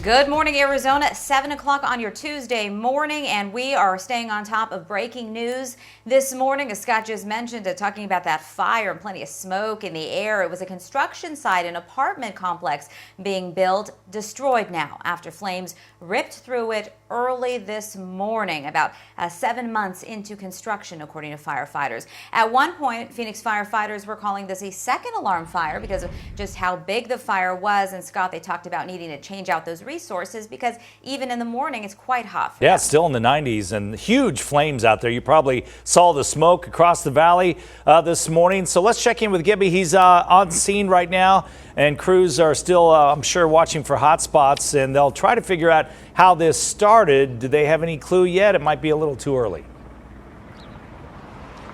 Good morning, Arizona. 7 o'clock on your Tuesday morning, and we are staying on top of breaking news this morning. As Scott just mentioned, talking about that fire and plenty of smoke in the air. It was a construction site, an apartment complex being built, destroyed now after flames ripped through it early this morning, about 7 months into construction, according to firefighters. At one point, Phoenix firefighters were calling this a second alarm fire because of just how big the fire was. And Scott, they talked about needing to change out those resources because even in the morning, it's quite hot. Yeah, it's still in the 90s and huge flames out there. You probably saw the smoke across the valley this morning. So let's check in with Gibby. He's on scene right now, and crews are still, I'm sure, watching for hot spots, and they'll try to figure out how this started. Do they have any clue yet? It might be a little too early.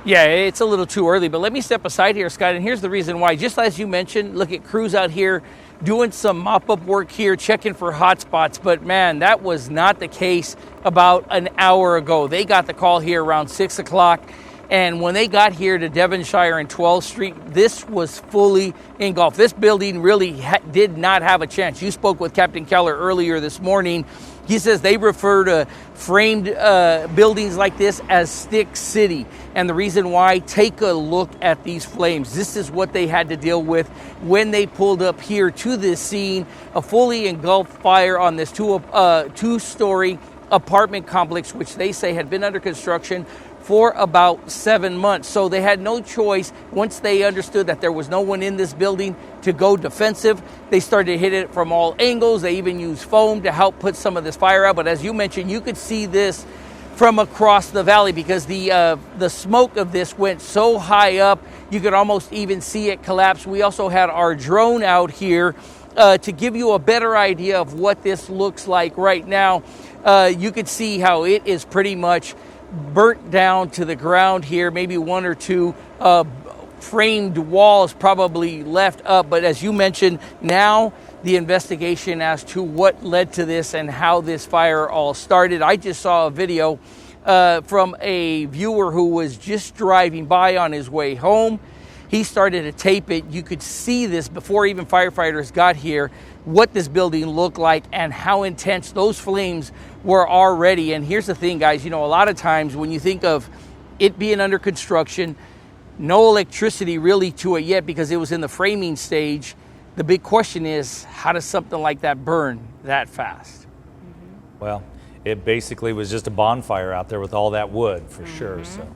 Yeah, it's a little too early, but let me step aside here, Scott, and here's the reason why. Just as you mentioned, look at crews out here doing some mop-up work here, checking for hot spots, but man, that was not the case about an hour ago. They got the call here around 6 o'clock, and when they got here to Devonshire and 12th Street, this was fully engulfed. This building really did not have a chance. You spoke with Captain Keller earlier this morning. He says they refer to framed buildings like this as Stick City. And the reason why, take a look at these flames. This is what they had to deal with when they pulled up here to this scene, a fully engulfed fire on this two-story apartment complex, which they say had been under construction for about 7 months. So they had no choice, once they understood that there was no one in this building, to go defensive. They started to hit it from all angles. They even used foam to help put some of this fire out. But as you mentioned, you could see this from across the valley because the smoke of this went so high up, you could almost even see it collapse. We also had our drone out here to give you a better idea of what this looks like right now. You could see how it is pretty much burnt down to the ground here, maybe one or two framed walls probably left up. But as you mentioned, now the investigation as to what led to this and how this fire all started. I just saw a video from a viewer who was just driving by on his way home. He started to tape it. You could see this before even firefighters got here, what this building looked like and how intense those flames were already. And here's the thing, guys, you know, a lot of times when you think of it being under construction, no electricity really to it yet because it was in the framing stage. The big question is, how does something like that burn that fast? Well, it basically was just a bonfire out there with all that wood for sure. So.